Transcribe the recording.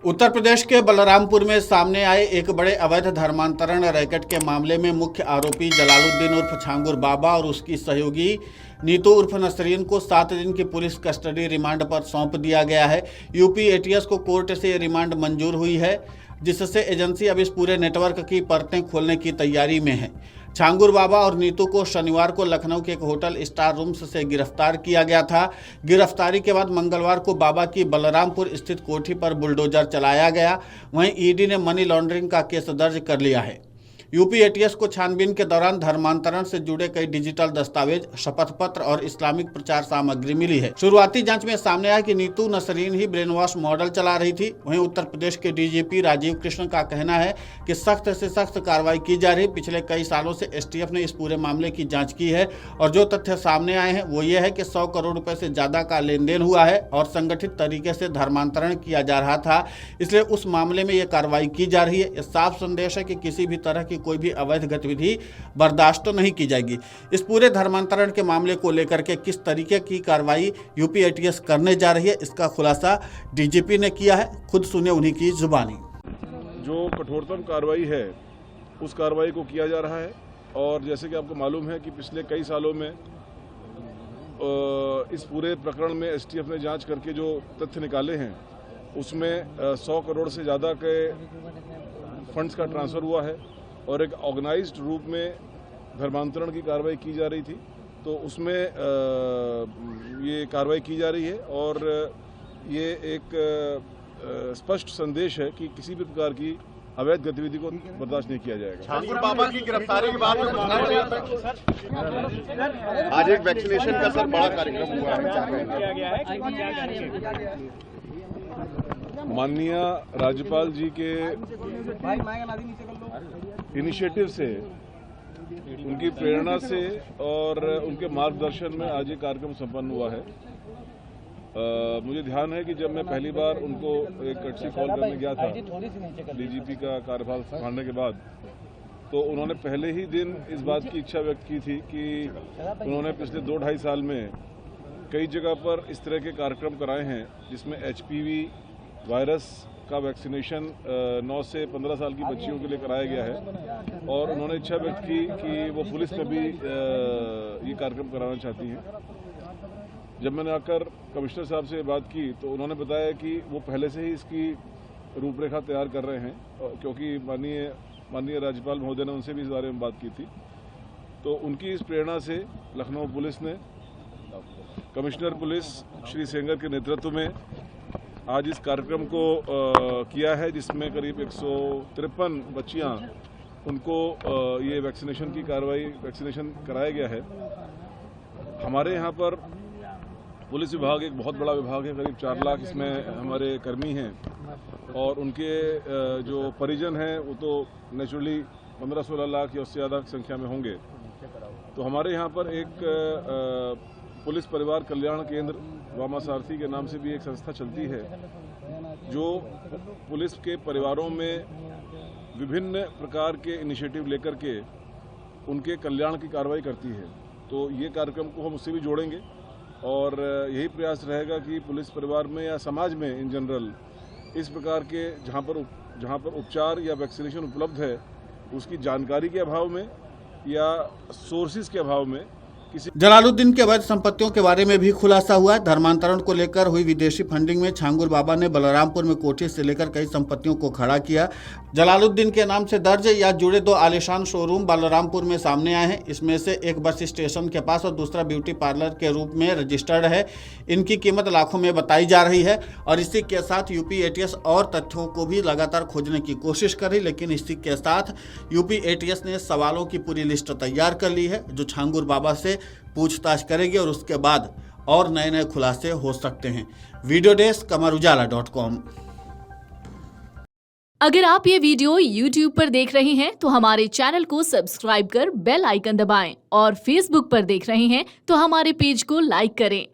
उत्तर प्रदेश के बलरामपुर में सामने आए एक बड़े अवैध धर्मांतरण रैकेट के मामले में मुख्य आरोपी जलालुद्दीन उर्फ छांगुर बाबा और उसकी सहयोगी नीतू उर्फ नसरीन को 7 दिन की पुलिस कस्टडी रिमांड पर सौंप दिया गया है। यूपी एटीएस को कोर्ट से रिमांड मंजूर हुई है, जिससे एजेंसी अब इस पूरे नेटवर्क की परतें खोलने की तैयारी में है। छांगुर बाबा और नीतू को शनिवार को लखनऊ के एक होटल स्टार रूम्स से गिरफ्तार किया गया था। गिरफ्तारी के बाद मंगलवार को बाबा की बलरामपुर स्थित कोठी पर बुलडोजर चलाया गया। वहीं ईडी ने मनी लॉन्ड्रिंग का केस दर्ज कर लिया है। यूपी एटीएस को छानबीन के दौरान धर्मांतरण से जुड़े कई डिजिटल दस्तावेज, शपथ पत्र और इस्लामिक प्रचार सामग्री मिली है। शुरुआती जांच में सामने आया कि नीतू नसरीन ही ब्रेन वॉश मॉडल चला रही थी। वहीं उत्तर प्रदेश के डीजीपी राजीव कृष्ण का कहना है कि सख्त से सख्त कार्रवाई की जा रही। पिछले कई सालों से एसटीएफ ने इस पूरे मामले की जाँच की है और जो तथ्य सामने आए हैं वो ये है कि 100 करोड़ रुपए से ज्यादा का लेन देन हुआ है और संगठित तरीके से धर्मांतरण किया जा रहा था। इसलिए उस मामले में ये कार्रवाई की जा रही है। यह साफ संदेश है कि किसी भी तरह की कोई भी अवैध गतिविधि बर्दाश्त नहीं की जाएगी। इस पूरे धर्मांतरण के मामले को लेकर के किस तरीके की कार्रवाई यूपी एटीएस करने जा रही है, इसका खुलासा डीजीपी ने किया है। खुद सुने उन्हीं की जुबानी। जो कठोरतम कार्रवाई है उस कार्रवाई को किया जा रहा है और जैसे कि आपको मालूम है कि पिछले कई सालों में इस पूरे प्रकरण में एसटीएफ ने जांच करके जो तथ्य निकाले हैं उसमें 100 करोड़ से ज़्यादा के फंड्स का ट्रांसफ़र हुआ है और एक ऑर्गेनाइज्ड रूप में धर्मांतरण की कार्रवाई की जा रही थी। तो उसमें ये कार्रवाई की जा रही है और ये एक स्पष्ट संदेश है कि किसी भी प्रकार की अवैध गतिविधि को बर्दाश्त नहीं किया जाएगा। छांगुर बाबा की गिरफ्तारी के बाद आज एक वैक्सीनेशन का सर बड़ा कार्यक्रम हुआ है। माननीय राज्यपाल जी के इनिशिएटिव से, उनकी प्रेरणा से और उनके मार्गदर्शन में आज ये कार्यक्रम संपन्न हुआ है। मुझे ध्यान है कि जब मैं पहली बार उनको एक कर्टसी कॉल करने गया था डीजीपी का कार्यभार संभालने के बाद, तो उन्होंने पहले ही दिन इस बात की इच्छा व्यक्त की थी कि उन्होंने पिछले 2-2.5 साल में कई जगह पर इस तरह के कार्यक्रम कराए हैं जिसमें एचपीवी वायरस का वैक्सीनेशन 9 से 15 साल की बच्चियों के लिए कराया गया है और उन्होंने इच्छा व्यक्त की कि वो पुलिस में भी ये कार्यक्रम कराना चाहती हैं। जब मैंने आकर कमिश्नर साहब से बात की तो उन्होंने बताया कि वो पहले से ही इसकी रूपरेखा तैयार कर रहे हैं, क्योंकि माननीय राज्यपाल महोदय ने उनसे भी इस बारे में बात की थी। तो उनकी इस प्रेरणा से लखनऊ पुलिस ने, कमिश्नर पुलिस श्री सेंगर के नेतृत्व में आज इस कार्यक्रम को किया है, जिसमें करीब 153 बच्चियां, उनको ये वैक्सीनेशन कराया गया है। हमारे यहाँ पर पुलिस विभाग एक बहुत बड़ा विभाग है, करीब 4 लाख इसमें हमारे कर्मी हैं और उनके जो परिजन हैं वो तो नेचुरली 15-16 लाख या उससे ज़्यादा संख्या में होंगे। तो हमारे यहाँ पर एक पुलिस परिवार कल्याण केंद्र वामा सारथी के नाम से भी एक संस्था चलती है जो पुलिस के परिवारों में विभिन्न प्रकार के इनिशिएटिव लेकर के उनके कल्याण की कार्रवाई करती है। तो ये कार्यक्रम को हम उससे भी जोड़ेंगे और यही प्रयास रहेगा कि पुलिस परिवार में या समाज में इन जनरल इस प्रकार के जहाँ पर उपचार या वैक्सीनेशन उपलब्ध है उसकी जानकारी के अभाव में या सोर्सेज के अभाव में जलालुद्दीन के अवैध संपत्तियों के बारे में भी खुलासा हुआ है। धर्मांतरण को लेकर हुई विदेशी फंडिंग में छांगुर बाबा ने बलरामपुर में कोठी से लेकर कई संपत्तियों को खड़ा किया। जलालुद्दीन के नाम से दर्ज या जुड़े 2 आलीशान शोरूम बलरामपुर में सामने आए हैं। इसमें से एक बस स्टेशन के पास और दूसरा ब्यूटी पार्लर के रूप में रजिस्टर्ड है। इनकी कीमत लाखों में बताई जा रही है और इसी के साथ यूपी एटीएस और तथ्यों को भी लगातार खोजने की कोशिश कर रही, लेकिन इसी के साथ यूपी एटीएस ने सवालों की पूरी लिस्ट तैयार कर ली है जो छांगुर बाबा से पूछताछ करेगी और उसके बाद और नए खुलासे हो सकते हैं। Video desk amarujala.com। अगर आप ये वीडियो YouTube पर देख रहे हैं तो हमारे चैनल को सब्सक्राइब कर बेल आइकन दबाएं और Facebook पर देख रहे हैं तो हमारे पेज को लाइक करें।